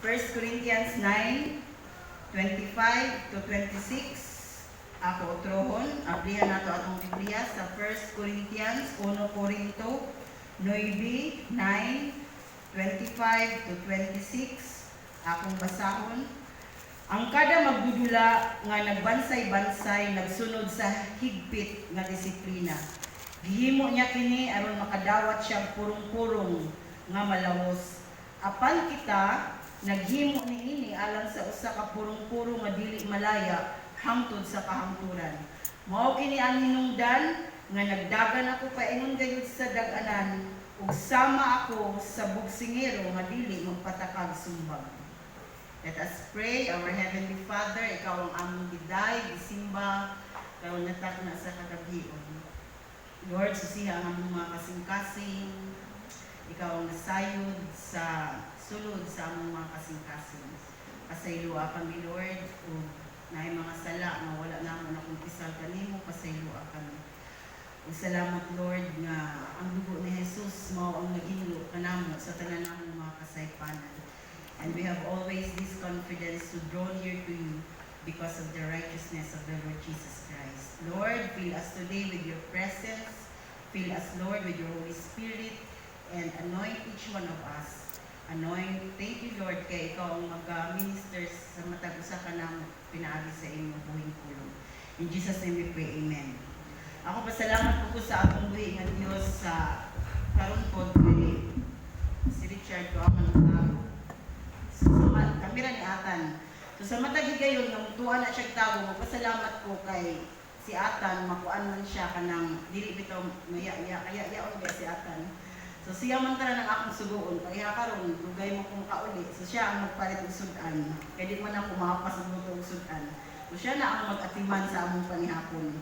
1 Corinthians 9:25 to 26. Ako utrohon, ablihan nato atong Biblia sa 1 Corinthians 1 Corinto 9:25 to 26. Akong basahon. Ang kada magdudula nga nagbansay-bansay nagsunod sa higpit nga disiplina. Gihimo niya kini aron makadawat siya purong-purong nga malawos. Apan kita naghimo niini alang sa usa ka purong-purong nga dili malaya hangtod sa kahangturan. Mao kini ang hinungdan nga nagdagan ako paingon gayud sa dag-anan ug sama ako sa bugsingero nga dili magpatakag sumbag. Let us pray. Our Heavenly Father, ikaw ang among giday, gisimba, ikaw natak na sa kagabion. Lord, susiha ang among mga kasing-kasing, ikaw ang nasayod sa sulod sa among mga kasing-kasing. Pasaylua kami, Lord, o na mga sala na wala naman akong pisal kanimo, pasaylua kami. Ug salamat, Lord, nga ang dugo ni Jesus mao ang naghinlo kanamo sa tanan namong mga kasaypanan. And we have always this confidence to draw near to you because of the righteousness of the Lord Jesus Christ. Lord, fill us today with your presence. Fill us, Lord, with your Holy Spirit and anoint each one of us. Anoint. Thank you, Lord, kay ikaw ang mag-minister sa matag usa ka nang pinaagi sa inyong buhing pulong. In Jesus' name we pray, Amen. Ako pasalamat po sa atong buhi nga Diyos sa karon po si Richard ko ang manatao. Kamera ni Atan. So sa matagi gayon nga mutuan na siya tago, magpasalamat ko kay si Atan, makuan man siya kanang dili bitaw maya kaya yaon ba si Atan. So siya man tara ng akong sugoon, kaya karon dugay mo kung kauli. So siya ang magpalit og sudan. Kay di man ako makapas og buto og sudan. So siya na ang mag-atiman sa among panihapon.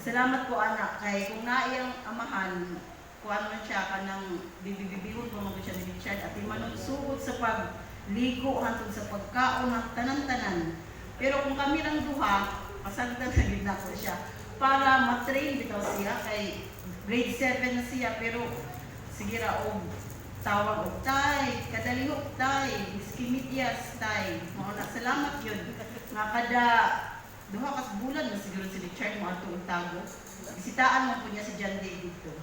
Salamat ko anak kay kung naiyang amahan kuan man siya kanang bibibibihon ko man siya ni Richard at imanon sugod sa pagligo hangtod sa pagkaon tanan-tanan. Pero kung kami lang duha, pasagdan na gid nako siya para ma-train bitaw siya kay grade 7 na siya pero sige ra og tawag og tay, kadalihok tay, iskimityas tay. Mao na salamat yun. Nga kada duha ka bulan na siguro si Richard mo ato og tago. Bisitaan mo po niya si John David dito.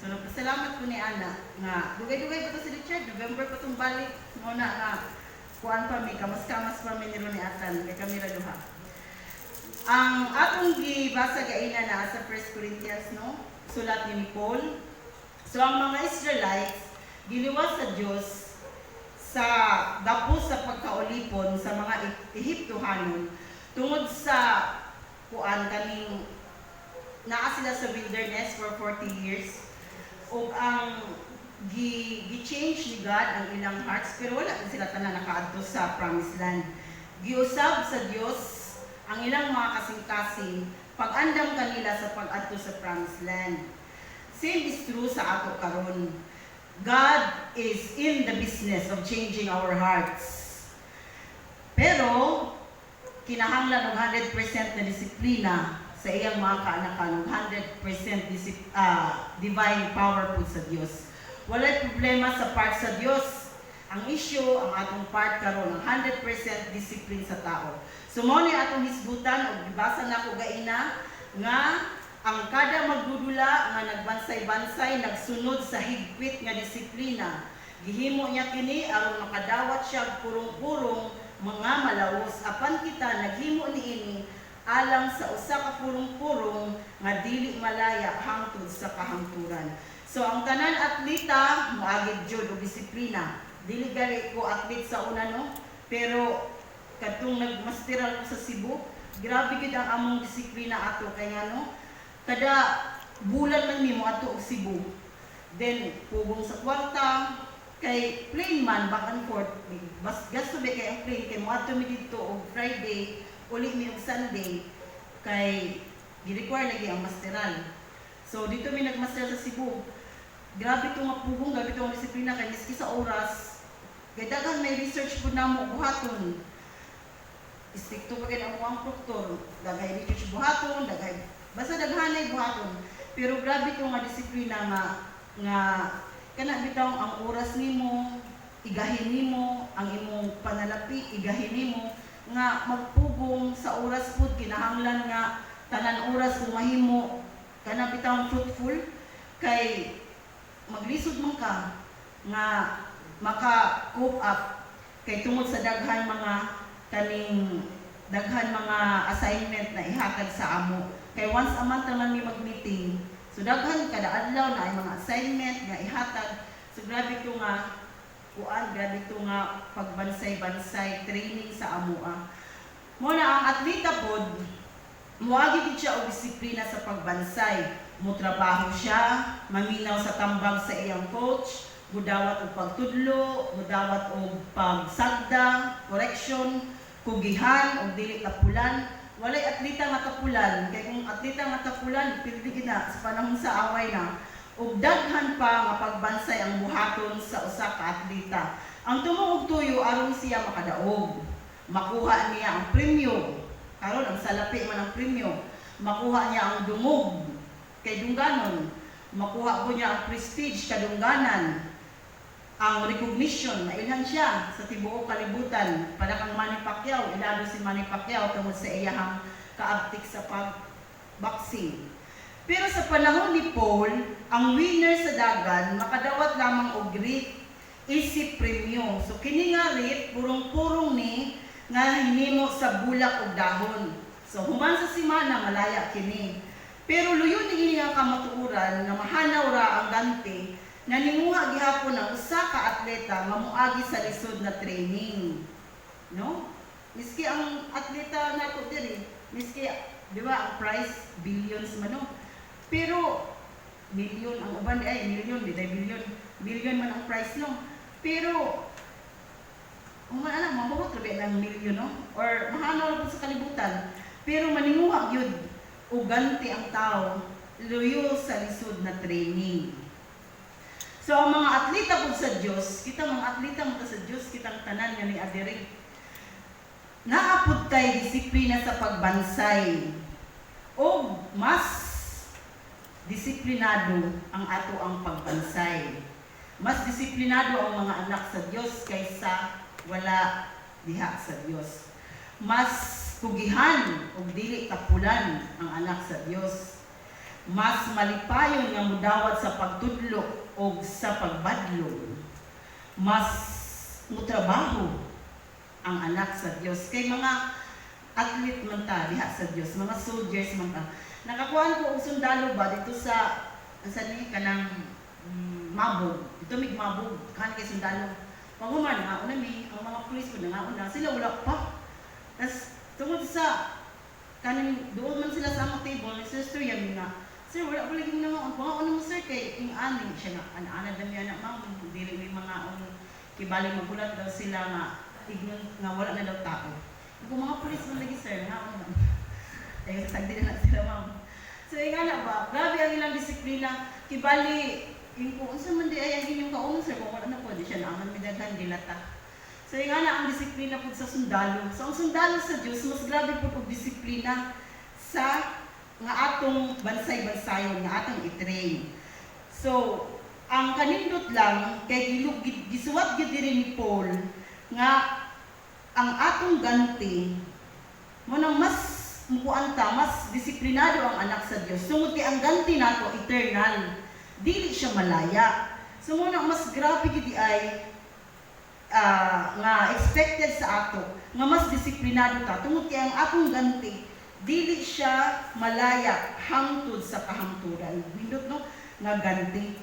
So nagpasalamat ko ni Ana nga dugay-dugay pa to si Richard, November pa tong balik. Mao na nga kuan pa mi kamas-kamas pa mi niro ni Atan kay kami ra duha. Ang atong gibasa gaina na sa 1 Corinthians no, sulat ni Paul. So ang mga Israelites giliwas sa Dios sa gapos sa pagkaulipon sa mga Ehiptohanon tungod sa kuan kaning naa sila sa wilderness for 40 years. O ang gi-change ni God ang ilang hearts pero wala na sila tanan nakaadto sa promised land. Giusab sa Dios ang ilang mga kasing-kasing pag-andam kanila sa pag-adto sa promised land. Same is true sa ato karon. God is in the business of changing our hearts. Pero kinahanglan og 100% na disiplina sa iyang mga kaanakan, 100% divine power po sa Dios. Walay problema sa part sa Dios. Ang issue, ang atong part karon, ang 100% discipline sa tao. So mo ni atong hisgutan og gibasa nako gaina nga ang kada magdudula nga nagbansay-bansay nagsunod sa higpit nga disiplina. Gihimo niya kini aron makadawat siya purong-purong mga malawos. Apan kita naghimo niini alang sa usa ka purong-purong nga dili malaya hangtod sa kahangturan. So ang tanan atleta moagid jud og disiplina. Dili gali ko atlet sa una no, pero kadtong nagmasteral ko sa Cebu, grabe gid ang among disiplina ato kay no. Kada bulan man nimo ato og Cebu. Then pugong sa kwarta kay plane man back and forth. Bas gasto be kay ang plane kay mo ato mi didto og Friday uli mi og Sunday kay gi-require lagi ang masteral. So dito mi nagmasteral sa Cebu. Grabe to nga pugong, grabe to nga disiplina kay miski sa oras. Kay daghan may research pud namo buhaton. Istikto pa kay ang proktor, daghay research buhaton, daghay basta daghanay buhaton. Pero grabe to nga disiplina nga kana bitaw ang oras nimo igahin nimo ang imong panalapi, igahin nimo nga magpugong sa oras pud kinahanglan nga tanan oras kung mahimo kana bitawng fruitful kay maglisod man ka nga maka-cope up kay tungod sa daghan mga assignment na ihatag sa amo. Kay once a month naman may mag-meeting. So daghan kada adlaw na ay mga assignment nga ihatag. So grabe to nga pagbansay-bansay training sa amo. Mo na ang atleta pod muagi gid siya og disiplina sa pagbansay. Mutrabaho siya, maminaw sa tambag sa iyang coach, mudawat og pagtudlo, mudawat og pagsagda, correction, kugihan og dili tapulan. Walay atleta nga tapulan, kay kung atleta nga tapulan pirdi na sa panahon sa away na ug daghan pa nga pagbansay ang buhaton sa usa ka atleta. Ang tumuog tuyo aron siya makadaog, makuha niya ang premyo. Karon ang salapi man ang premyo, makuha niya ang dungog kay dungganon, makuha po niya ang prestige kadungganan, ang recognition, mailhan siya sa tibuok kalibutan. Para kang Manny Pacquiao, ilalo si Manny Pacquiao tungod sa iyahang kaabtik sa pag-boxing. Pero sa panahon ni Paul, ang winner sa dagan, makadawat lamang og rate, isip premyo. So kini nga rate, purong-purong ni, nga hinimo sa bulak og dahon. So human sa simana, malaya kini. Pero luyon ni nga kamatuuran na mahanaw ra ang ganti na nimuha gihapon ang usa ka atleta nga moagi sa lisod na training. No? Miski ang atleta nato diri, miski di ba ang prize billions man no. Pero million ang uban ay million di billion. Billion man ang prize no. Pero alam mabuhat ra ng million no or mahanaw ra sa kalibutan. Pero maninguha gyud o ganti ang tao luyo sa lisod na training. So ang mga atleta po sa Diyos, kita mga atleta mo sa Diyos, kitang tanan nga ni adiri. Naapod tay disiplina sa pagbansay. O mas disiplinado ang ato ang pagbansay. Mas disiplinado ang mga anak sa Diyos kaysa wala diha sa Diyos. Mas kugihan o dili tapulan ang anak sa Diyos. Mas malipayon nga mudawat sa pagtudlo o sa pagbadlong. Mas mutrabaho ang anak sa Diyos. Kay mga athlete man ta diha sa Diyos, mga soldiers man ta. Nakakuhaan ko og sundalo ba dito sa ni kanang mabog. Dito mig mabog kan kay sundalo. Paghuman nga una mi ang mga pulis ko nga una sila wala pa. Tas tungod sa kaning doon man sila sa among table, sister yamin nga. Sir, wala ko lagi nga ang pangaon mo sir kay ing aning siya nga ana dami anak ma'am dili may mga kibali magulat daw sila nga ignon nga wala na daw tao. Kung mga pulis man lagi sir nga ano. Ay sagdi na sila ma'am. So ing ana ba, grabe ang ilang disiplina kibali ing kung unsa man di ay ang inyong kaunon sir kung wala na po di siya naaman midaghan dilata. So yung nga ang disiplina po sa sundalo. So ang sundalo sa Diyos, mas grabe po ang disiplina sa nga atong bansay-bansayon, nga atong itrain. So, ang kanindot lang, kay gisuwat gid diri ni Paul, nga ang atong ganti, munang mas mukuanta, mas disiplinado ang anak sa Diyos. Sungod kay ang ganti nato, eternal. Dili siya malaya. So munang mas grabe gid ay nga expected sa ato nga mas disiplinado ta tungod kay ang akong ganti dili siya malaya hangtod sa kahangturan bindot no nga ganti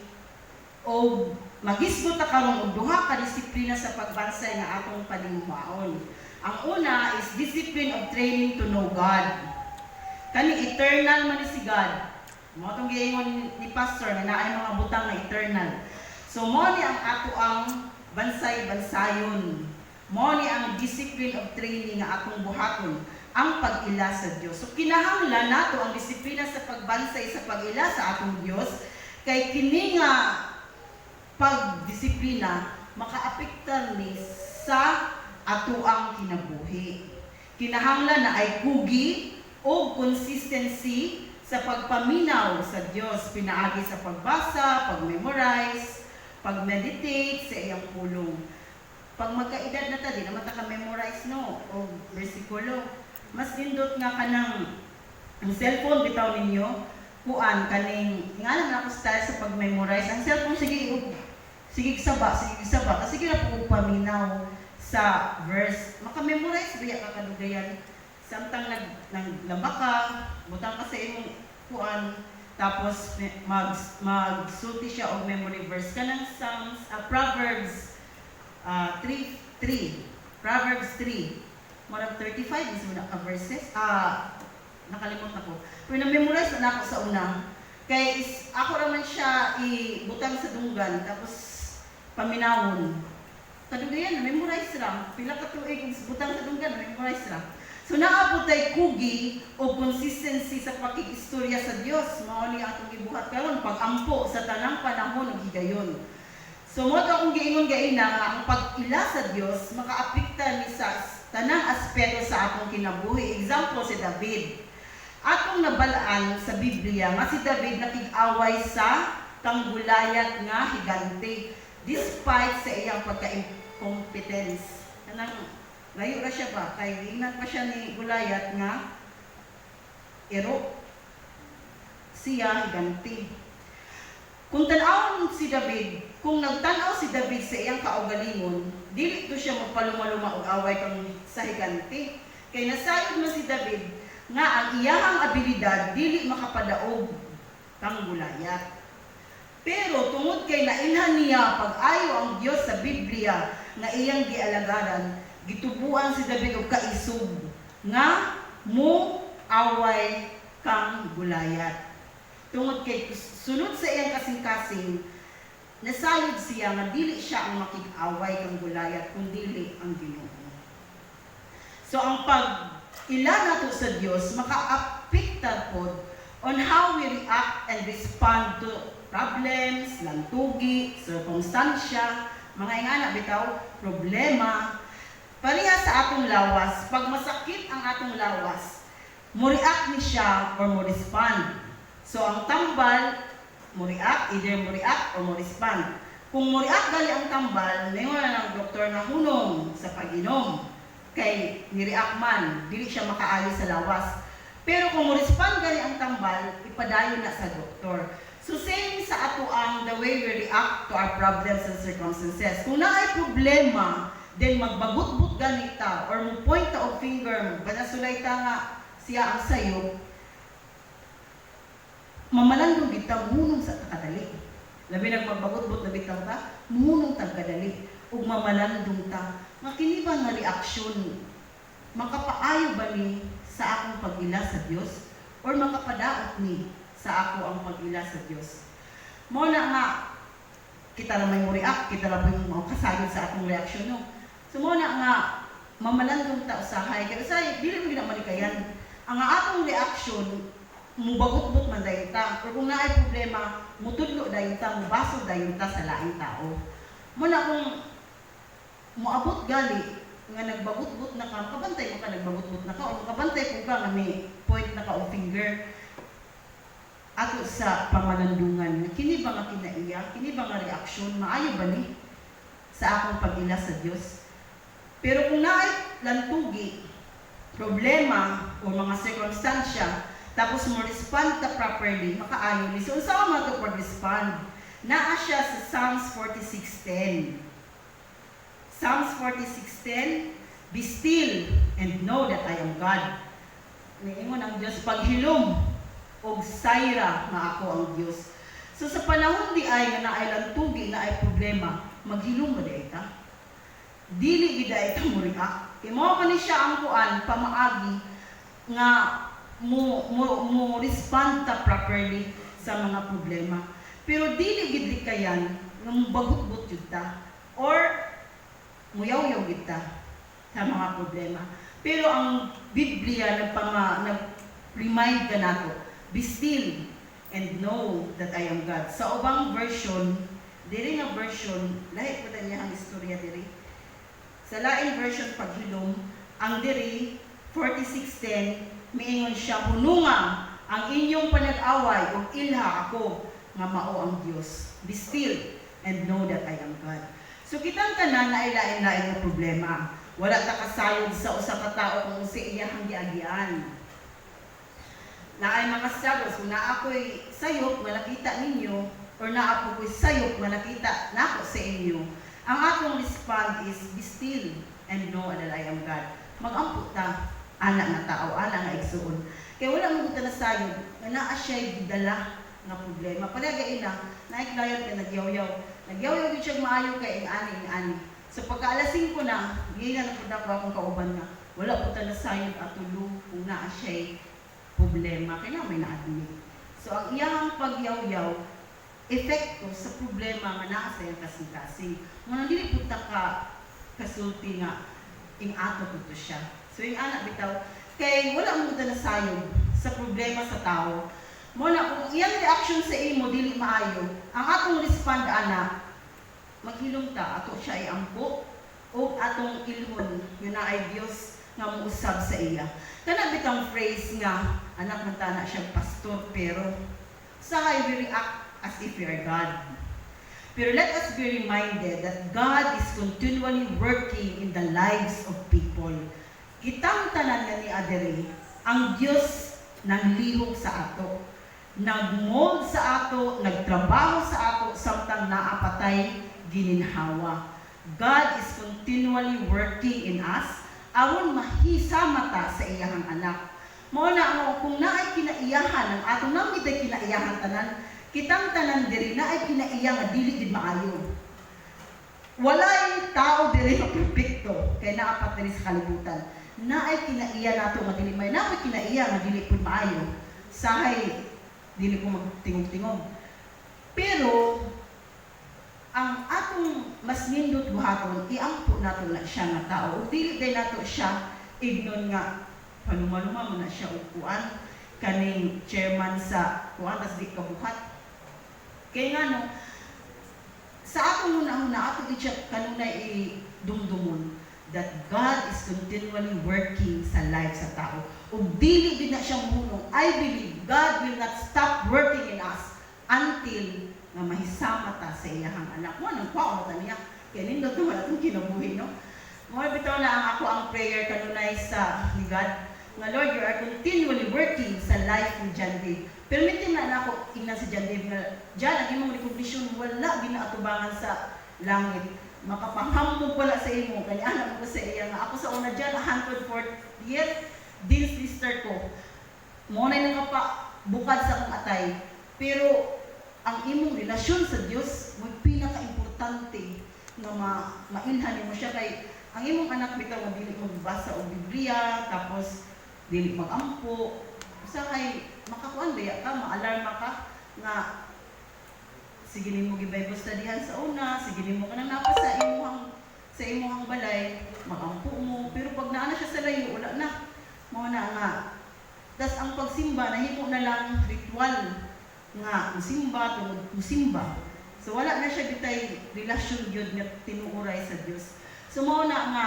o magisgot ta karon og duha ka disiplina sa pagbansay nga atong panimuhaon. Ang una is discipline of training to know God. Kani eternal man si God. Mo tong giingon ni pastor na naay mga butang na eternal. So mo ni ang ato ang bansay-bansayon. Mo ni ang discipline of training nga atong buhaton, ang pag-ila sa Dios. So kinahanglan nato ang disiplina sa pagbansay sa pag-ila sa atong Dios kay kini nga pagdisiplina makaapektar ni sa ato ang kinabuhi. Kinahanglan na ay kugi o consistency sa pagpaminaw sa Dios, pinaagi sa pagbasa, pag-memorize, pag-meditate sa iyang pulong. Pag magkaedad na ta, di naman ta ka-memorize no, o versikulo. Mas nindot nga kanang ang cellphone bitaw ninyo, kuan kaning nga naman ako style sa pag-memorize. Ang cellphone sige saba, kasi kira po paminaw sa verse. Maka-memorize biya ka kadugayan. Samtang naglaba ka, butang ka sa imong kuan, tapos magsulti siya og memory verse kanang Psalms, Proverbs 3. Proverbs 3. More than 35 is muna ka verses. Nakalimot na ko. Pero na-memorize na ako sa una. Kaya ako naman siya ibutang sa dunggan, tapos paminawon. Kadugayan, na-memorize lang. Pila ka tuig butang sa dunggan, na-memorize lang. So naabot tay kugi o consistency sa pakikistorya sa Dios. Mao ni atong gibuhat karon pag-ampo sa tanang panahon ug higayon. So mo akong giingon gaina nga ang pag-ila sa Dios makaapekta ni sa tanang aspeto sa atong kinabuhi. Example si David. Atong nabalaan sa Biblia nga si David nakig-away sa kanggulayat nga higante despite sa iyang pagka-incompetence. Kanang layo ra siya ba? Kay ingat pa siya ni Gulayat nga ero siya higanti. Kung tan-awon si David, kung nagtan-aw si David sa iyang kaugalingon, dili to siya magpaluma-luma og away kang sa higanti. Kay nasayod man si David nga ang iyang abilidad dili makapadaog kang Gulayat. Pero tungod kay nailhan niya pag-ayo ang Dios sa Biblia nga iyang gialagaran, gitubuan si David og kaisog nga mo away kang Gulayat. Tungod kay sunod sa iyang kasing-kasing, nasayod siya nga dili siya ang makig-away kang Gulayat kundi ang Ginoo. So ang pag-ila nato sa Dios maka-apekta pod on how we react and respond to problems, lantugi, circumstansya, mga ingana bitaw, problema. Pareha sa atong lawas, pag masakit ang atong lawas, mo-react ni siya or mo-respond. So ang tambal, either mo-react or mo-respond. Kung mo-react gali ang tambal, ngayon na ng doktor na hunong sa pag-inom. Kay ni-react man, dili siya makaalis sa lawas. Pero kung mo-respond gali ang tambal, ipadayon na sa doktor. So same sa ato ang the way we react to our problems and circumstances. Kung na ay problema, then magbagut-but ganita or mo-point ta og finger, banasulay ta nga siya ang sayo, mamalandong kita, munong sa kadali. Labi nagmagbagut-but na bitaw ta, munong ta kadali, ug mamalandong ta. Makini ba nga reaksyon? Makapaayo ba ni sa akong pag-ila sa Dios? Or makapadaot ni sa ako ang pag-ila sa Dios? Mo na nga, kita na may mo-react, kita na may kasayod sa akong reaksyon, no? So muna nga, mamalandong ta usahay. Kaya usahay, dili mo ginamalikayan. Ang atong reaksyon, mubagot-but man dayon ta. Pero kung naay problema, mutudlo dayon ta, mubasog dayon ta sa laing tao. Muna kung muabot gali, nga nagbagot-but na ka, makabantay mo ka nagbagot-but na ka, o makabantay ko ka nga may point na ka o finger, ato sa pamalandungan. Kini ba nga kinaiya? Kini ba nga reaksyon? Maayo ba ni sa akong pag-ila sa Dios? Pero kung naay lantugi, problema o mga circumstansya, tapos mo respond ta properly, makaayon ni. So, saan mo ito pag-respond? Naa siya sa Psalms 46:10. Psalms 46:10, be still and know that I am God. Niingon ang Diyos, paghilom og sayra nga ako ang Diyos. So sa panahon di ay nga naay lantugi, naay problema, maghilom ba di ta? Dili gid ay ta mo react. Kay mao kani siya ang kuan pamaagi nga mo respond ta properly sa mga problema. Pero dili gid kayan nga bagut-but jud ta or muyaw-yaw gid ta sa mga problema. Pero ang Biblia nag-remind ka nato, be still and know that I am God. Sa ubang version, diri nga version, lahi po niya ang istorya diri. Sa laing version paghilom, ang diri 46:10, miingon siya, hununga ang inyong panag-away ug ilha ako nga mao ang Dios. Be still and know that I am God. So kitang tanan na ilain-lain nga problema. Wala ta kasayod sa usa ka tawo kung si iyahang giagian. Naay makasagos kung naa ako'y sayop nga nakita ninyo or naa ako'y sayop nga nakita nako sa inyo. Ang akong respond is be still and know that I am God. Mag-ampo ta ana nga tao, ana nga igsuon. Kaya wala mo ta na sayod nga naa siya'y gidala nga problema. Palagay na naiklayon ka nagyaw-yaw. Nagyaw-yaw gyud siya maayo kay ing-ani. So pagka alas 5 na, giya na pud ako akong kauban nga wala po ta na sayod at tulo kung naa siya'y problema, kaya may na-admit. So, ang iyang pagyaw-yaw, epekto sa problema nga naa sa iyang kasing-kasing. Ngunang dili po ka kasulti nga, ing-ato po siya. So, yung anak bitaw, kay wala mo na sayod sa problema sa tao. Muna, kung iyang reaction sa imo, dili maayo, ang atong respond, anak, maghilom ta, ato siya ay ampo, o atong ilhon, yun na ay Diyos nga muusab sa iya. Kana bitang phrase nga, anak man tana siya pastor, pero sa we react as if we are God. Pero let us be reminded that God is continually working in the lives of people. Kitang tanan nga ni Adere, ang Diyos nanglihok sa ato, nagmold sa ato, nagtrabaho sa ato, samtang naapatay gininhawa. God is continually working in us, aron mahisama ta sa iyahang anak. Mao na kung naay kinaiyahan ang atong namitay kinaiyahan tanan, kitang tanan diri naay kinaiya nga dili gid maayo. Walay tao diri nga perfecto kay naapat diri sa kalibutan. Naay kinaiya nato nga dili may naay kinaiya nga dili pud maayo. Sahay dili ko magtingog-tingog. Pero ang atong mas nindot buhaton, iampo nato na siya nga tao. O dili day nato siya ignon nga panuma-luma mo na siya upuan kaning chairman sa kuan tas di kabuhat. Kaya nga no, sa atong una-una ato siya kanunay dumdumon that God is continually working sa life sa tao. O dili din na siya munong, I believe God will not stop working in us until nga mahisama ta sa iyahang anak mo. Nang kwao ta niya. Kaya nindot naman itong kinabuhi, no? Mga bitaw na ang ako ang prayer kanunay sa ni God. Nga Lord, you are continually working sa life ni John Dave. Pero may na ako ina si John Dave nga, John, ang imong recognition, wala ginaatubangan sa langit. Makapanghamog pala sa imo. Kanya anak ko sa iya nga. Ako sa una dyan, 140th din sister ko. Muna na nga pa, bukad sa akong atay. Pero ang imong relasyon sa Dios mo pinaka-importante nga mailhan mo siya kay ang imong anak bitaw nga dili magbasa og Biblia tapos dili magampo usa kay makakuan daya ka maalarma ka nga sige nimo gi-Bible studyhan sa una, sige nimo kanang napa sa imong balay, magampo mo pero pag naa na siya sa layo wala na. Mao na nga das ang pagsimba nahimo na lang ritual nga musimba tungod musimba. So wala na siya bitay relasyon gyud nga tinuoray sa Dios. So mao na nga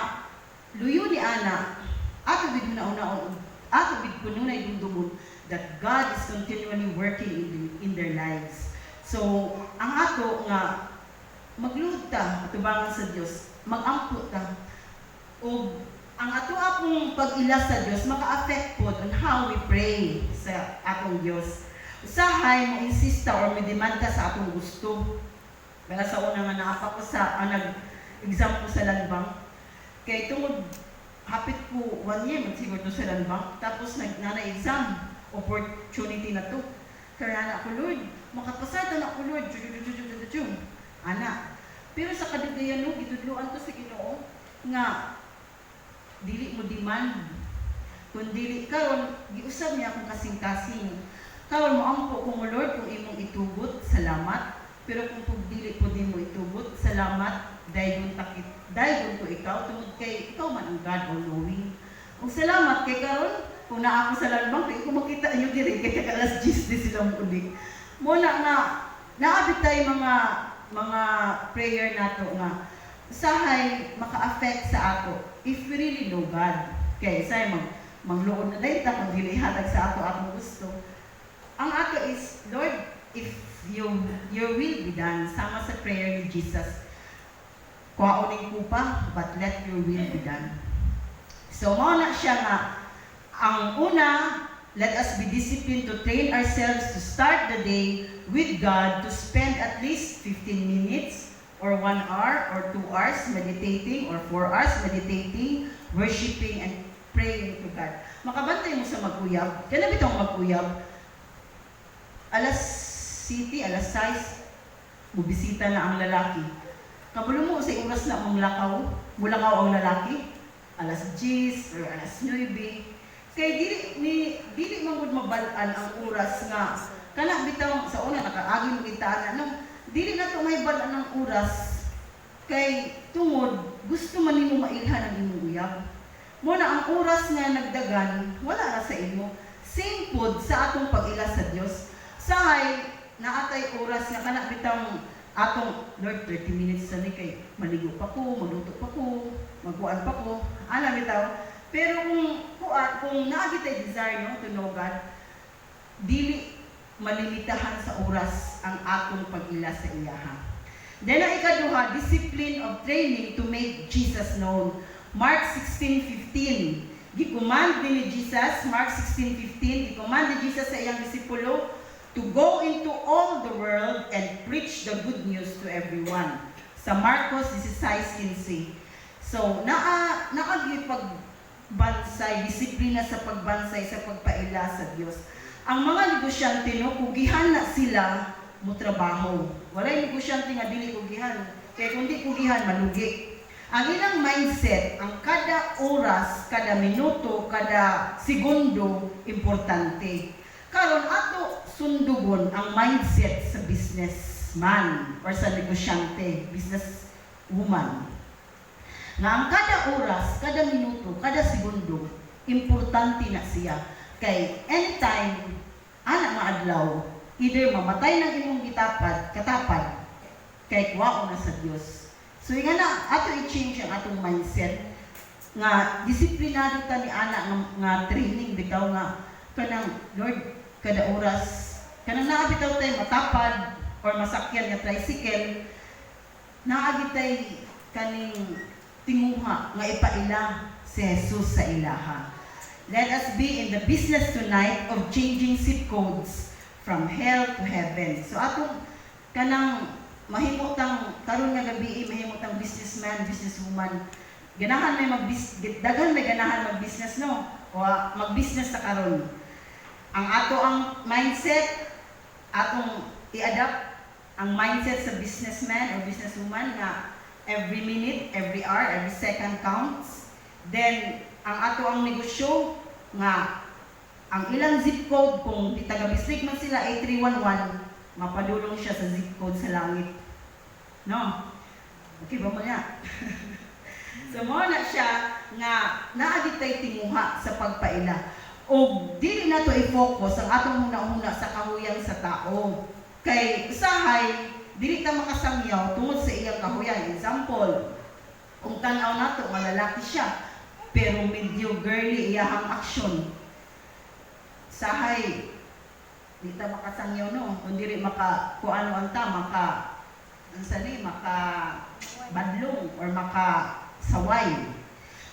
luyo ni ana ato bid una-una ato bid kununay dumdumon that God is continually working in their lives. So ang ato nga magluhod ta atubangan sa Dios, magampo ta. O ang ato apong pag-ila sa Dios maka-affect pod on how we pray sa atong Dios. Usahay mo insista or may demanda sa atong gusto. Kaya sa una nga naapa ko sa nag-exam ko sa Landbank. Kaya tungod hapit ko 1 year magsiguro to sa Landbank. Tapos nana-exam opportunity na to. Kaya anak ko, Lord, makapasada na ko, Lord. Anak. Pero sa kadagdayan no, gitudluan to sa Ginoo nga dili mo demand. Kung dili karon giusab niya akong kasing-kasing. Karon mo ampo kung Lord kung imong itugot, salamat. Pero kung dili po din mo itugot, salamat. Dayon ko ikaw tungod kay ikaw man ang God all knowing. Kung salamat kay karon kung naa ako sa Landbank, kay ko makita niyo diri kay alas 10 din sila mulig. Muna nga naabit tayo mga prayer nato nga usahay maka-affect sa ato if we really know God. Kay say mangluon na dayta kung dili hatag sa ato atong gusto. Ang ato is, Lord, if your will be done, sama sa prayer ni Jesus. kuhaonin ko pa, but let your will be done. So, mao na siya nga, ang una, let us be disciplined to train ourselves to start the day with God, to spend at least 15 minutes, or 1 hour, or 2 hours meditating, or 4 hours meditating, worshiping, and praying to God. Makabantay mo sa mag-uyab. Kailan bitong mag-uyab? Alas 7, alas 6, bubisita na ang lalaki. Kabulo mo sa oras na mong mulakaw ang lalaki, alas 10 or alas 9. Kaya dili man mabalaan ang oras nga. Kana bitaw sa una nakaagi mo kita ano, dili na to may balaan ng oras. Kay tungod gusto man nimo mailhan ang imong uyab. Mo na ang oras nga nagdagan, wala na sa imo. Same pod sa atong pag-ila sa Dios. Sahay naatay oras nga kana bitaw atong Lord 30 minutes sa ni kay maligo pa ko, magluto pa ko, magkuan pa ko, ana bitaw. Pero kung naagitay desire no to know God, dili malimitahan sa oras ang atong pag-ila sa iyaha. Then ang ikaduha, discipline of training to make Jesus known. Mark 16:15. Gi-command ni Jesus, Mark 16:15, gi-command ni Jesus sa iyang disipulo to go into all the world and preach the good news to everyone. Sa Marcos 16:15. So, pagbansay, disiplina sa pagbansay, sa pagpaila sa Diyos. Ang mga negosyante, no, kugihan na sila mo trabaho. Walay negosyante nga dili kugihan. Kaya kung di kugihan, malugi. Ang ilang mindset, ang kada oras, kada minuto, kada segundo, importante. Karon ato sundugon ang mindset sa businessman or sa negosyante, business woman. Nga ang kada oras, kada minuto, kada segundo, importante na siya. Kay anytime, anak maadlaw, either mamatay ng imong katapad, kay kuwao na sa Dios. So nga na, ato i-change ang atong mindset, nga disiplinado ta ni anak nga training, bitaw nga, kanang, Lord, kada oras, kanang naabitaw tayo matapad, or masakyan nga tricycle, naagitay kaning tinguha nga ipaila si Jesus sa ilaha. Let us be in the business tonight of changing zip codes from hell to heaven. So atong kanang mahimutang karon nga gabi mahimutang businessman, businesswoman. Ganahan may daghan may ganahan mag-business no o mag-business sa karon. Ang ato ang mindset atong i-adapt ang mindset sa businessman or businesswoman nga every minute, every hour, every second counts. Then, ang ato ang negosyo nga ang ilang zip code, kung di taga-bislik man sila, 8311, mapadulong siya sa zip code sa langit. No? Okay ba mo niya? So, mo na siya nga naagitay tinguha sa pagpaila. O dili na to i-focus ang atong huna-huna sa kahuyang sa tao. Kay usahay, dili ta makasangyaw tungod sa iyang kahuyan. Example, kung tanaw nato nga lalaki siya, pero medyo girly iyahang action. Sahay, di ta makasangyaw no, kung dili maka kuano ang ta, maka badlong or maka saway.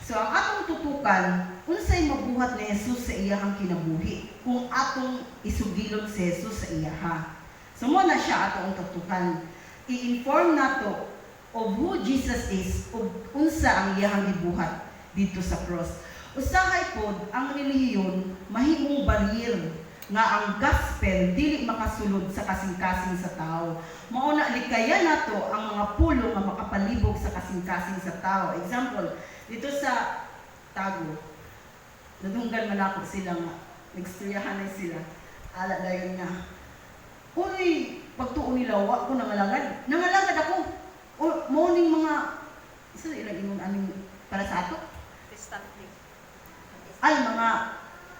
So ang atong tutukan, unsay mabuhat ni Jesus sa iyahang kinabuhi, kung atong isugilon si Jesus sa iyaha. So mo na siya atong tutukan. I-inform nato of who Jesus is, o unsa ang iyahang gibuhat dito sa cross. Usahay pod ang relihiyon mahimong barrier nga ang gospel dili makasulod sa kasing-kasing sa tao. Mao na likaya nato ang mga pulo nga makapalibog sa kasing-kasing sa tao. Example, dito sa Tago, nadunggan man ako sila nga, nagstoryahan na sila. Ala dayon nga, uy, pagtuon nila, wa ko nangalagad. Nangalagad ako. O, morning mga, isa ilang ingon aming para sa ato? Ay, mga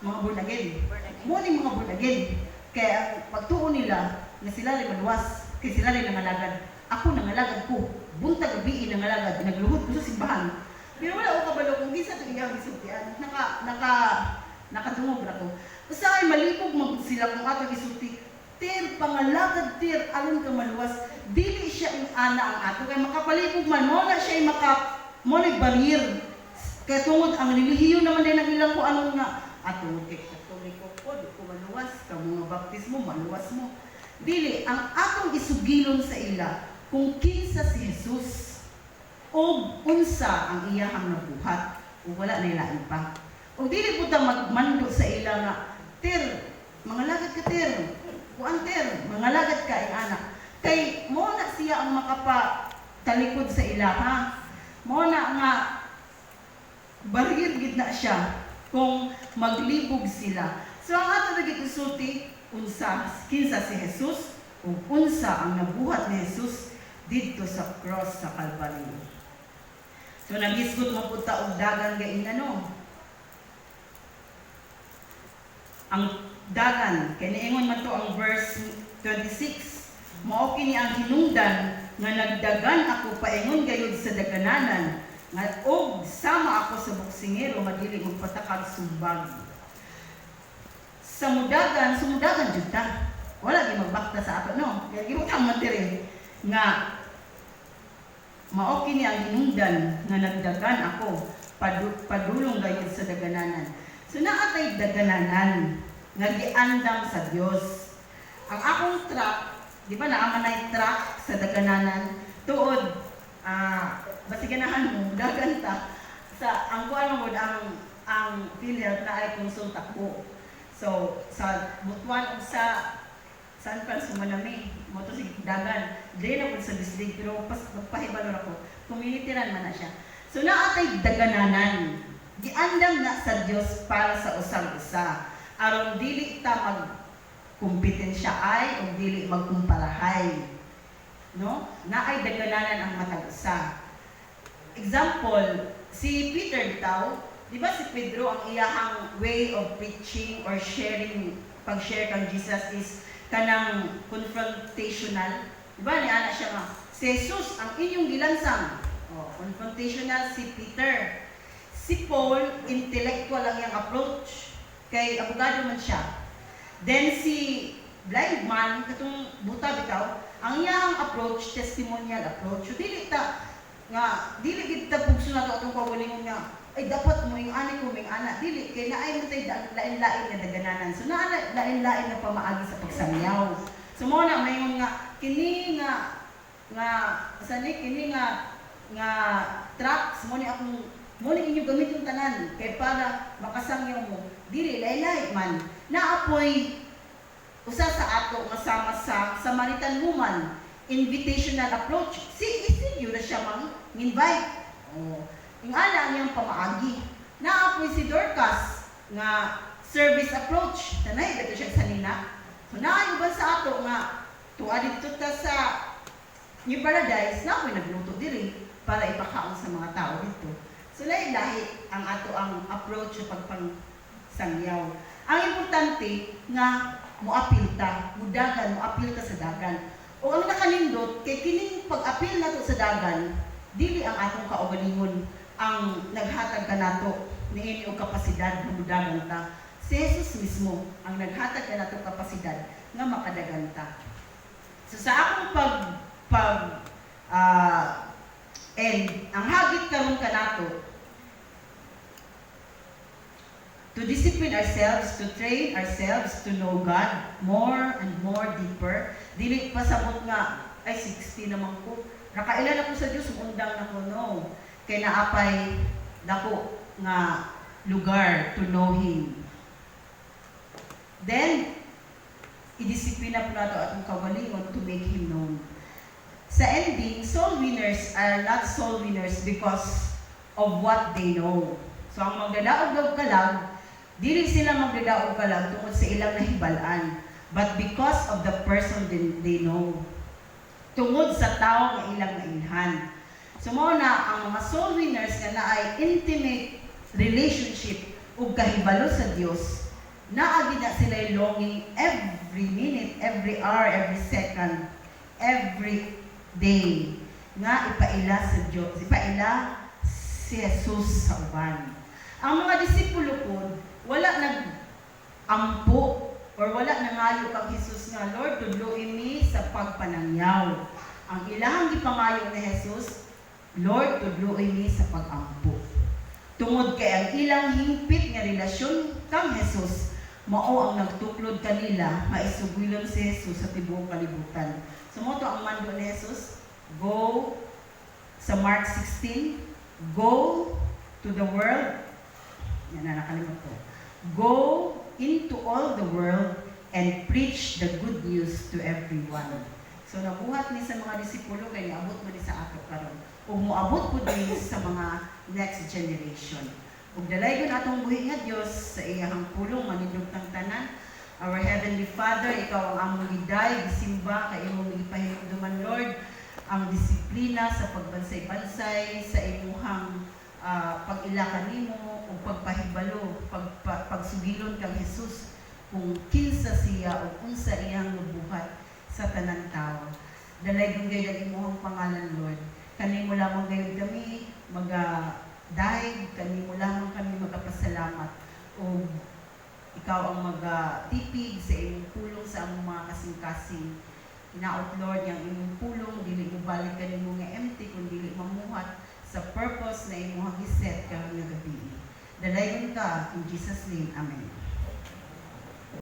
born again. Morning mga born again. Kaya pagtuon nila, na sila rin maluwas, kaya sila rin nangalagad. Ako nangalagad ko. Buntag gabi nangalagad. Nagluhod ko sa simbahan. Pero wala ko kabalo kung di sa ito iyang isultian. Nakatungog na ko. Basta ay malipog sila kung ato isulti. Ter, pangalagad ter, alon ka maluwas. dili siya ang ana ang ato kay makapalibog man mo na siya mo na barir kay tungod ang relihiyon naman din ang ilang ko anong nga ato kay katoliko po di ko maluwas ka mga baptismo maluwas mo dili ang atong isugilon sa ila kung kinsa si Jesus o unsa ang iyahang nabuhat o wala na ilain pa o dili po ta magmando sa ila nga ter mga lagad ka ter kuan ter mga lagad ka ang anak kay mo na siya ang makapatalikod sa ila ha mo na nga barir gid na siya kung maglibog sila so ang ato naging isulti unsa kinsa si Jesus ug unsa ang nabuhat ni Jesus didto sa cross sa Calvary. So nagisgot mo pud ta og dagan gain ano. Ang dagan kay niingon man to ang verse 26. Mao kini ang hinungdan nga nagdagan ako paingon gayud sa dagananan nga og sama ako sa boksingero madili magpatakag sumbag. Sumudagan jud ta. Wala gi magbakta sa ato no. Kaya gibutang man diri nga mao kini ang hinungdan nga nagdagan ako padulong gayud sa dagananan. So naatay dagananan nga giandam sa Dios. Ang akong track, di ba naamanay track sa dagananan tuod basiganahan mo dagan ta sa ang kuan mo ang PhilHealth na ay konsulta ko. So sa Butuan ug sa San Francisco Manami, mo to si dagan. Dili na po sa district, pero magpahibalo ako. Community ran man na siya. So naatay dagananan. Giandam na sa Dios para sa usang-usa. Aron dili ta magkumpetensya ay o dili magkumparahay. No? Naay dagananan ang matag-usa. Example, si Peter bitaw, di ba si Pedro ang iyahang way of preaching or sharing, pag-share kang Jesus is kanang confrontational. Diba ni ana siya nga, si Jesus ang inyong gilansang. Confrontational si Peter. Si Paul, intellectual lang yung approach. Kay abogado man siya. Then si blind man, katong buta bitaw, ang iyang approach, testimonial approach. So dili kita pugso na ito atong kawalingon nga, ay dapat mo yung ani ko, yung anak, dili, kaya naay mo tayo lain-lain na dagananan. So lain-lain na pamaagi sa pagsamyaw. So mo na, mayon nga, kini nga tracks, mo ni inyo gamit yung tanan, kaya para makasamyaw mo, dili, lain-lain man. Naapoy, usa sa ato, masama sa Samaritan woman, invitational approach. Isinyo na siya mang-invite. Yung ana niyang pamaagi. Naapoy si Dorcas nga service approach. Tanay, dito siya sa nina. So naayuban sa ato nga tuwa dito ta sa New Paradise, naapoy nagluto diri para ipakaon sa mga tao dito. So lahi-lahi ang ato ang approach sa pagpangsangyaw. Ang importante nga moapil ta, mudagan, moapil ta sa dagan. O ang nakanindot, kay kining pag-apil nato sa dagan, dili ang atong kaugalingon ang naghatag ka nato niini og kapasidad nga mudagan ta. Si Jesus mismo ang naghatag ka nato kapasidad nga makadagan ta. So sa akong end, ang hagit karon ka nato to discipline ourselves, to train ourselves to know God more and more deeper. Dili pasabot nga, ay 60 naman ko. Nakailan ako sa Diyos, undang na ko, no. Kaya naapay dako nga lugar to know Him. Then, idisiplina po nato atong kawalingon to make Him known. Sa ending, soul winners are not soul winners because of what they know. So, ang magdadaog-daog ka lang, dili sila magdadaog ka lang tungkol sa ilang nahibalaan, but because of the person they know. Tungod sa tao nga ilang nailhan. So, mo na ang mga soul winners nga na ay intimate relationship ug kahibalo sa Dios, naagi na sila longing every minute, every hour, every second, every day nga ipaila sa Dios, ipaila si Jesus sa uban. Ang mga disipulo po, wala nag-ampo or wala nangayo kang Jesus nga, Lord, tudluin mi sa pagpanangyaw. Ang ilahang gipangayo ni Jesus, Lord, tudloy mi sa pag-ampo. Tungod kay ang ilang hingpit nga relasyon kang Jesus, mao ang nagtuklod kanila maisugilon si Jesus sa tibuok kalibutan. So mo to ang mando ni Jesus, go sa Mark 16, go to the world. Yan na nakalimot ko. Go into all the world and preach the good news to everyone. So nabuhat ni sa mga disipulo kay niabot mo ni sa ato karon. Ug moabot pud din sa mga next generation. Ug dalaygon atong buhi nga Dios sa iyang pulong manindog tang tanan. Our Heavenly Father, ikaw ang among giday, gisimba kay imong gipahinumduman Lord ang disiplina sa pagbansay-bansay sa imuhang pag-ila kanimo ug pagpahibalo, pagsugilon kang Jesus kung kinsa siya o unsa iyang nabuhat sa tanan tao. Dalaygon gayud imuhang pangalan Lord. Kanimo lamang gayud kami dahil kanimo lamang kami magpasalamat o ikaw ang magtipig sa imong pulong sa among mga kasing-kasing. Hinaot Lord yang imong pulong dili mo balik kanimo nga empty kun dili mamuhat sa purpose na imong giset karon nga gabi. Dalaygon ka in Jesus name. Amen.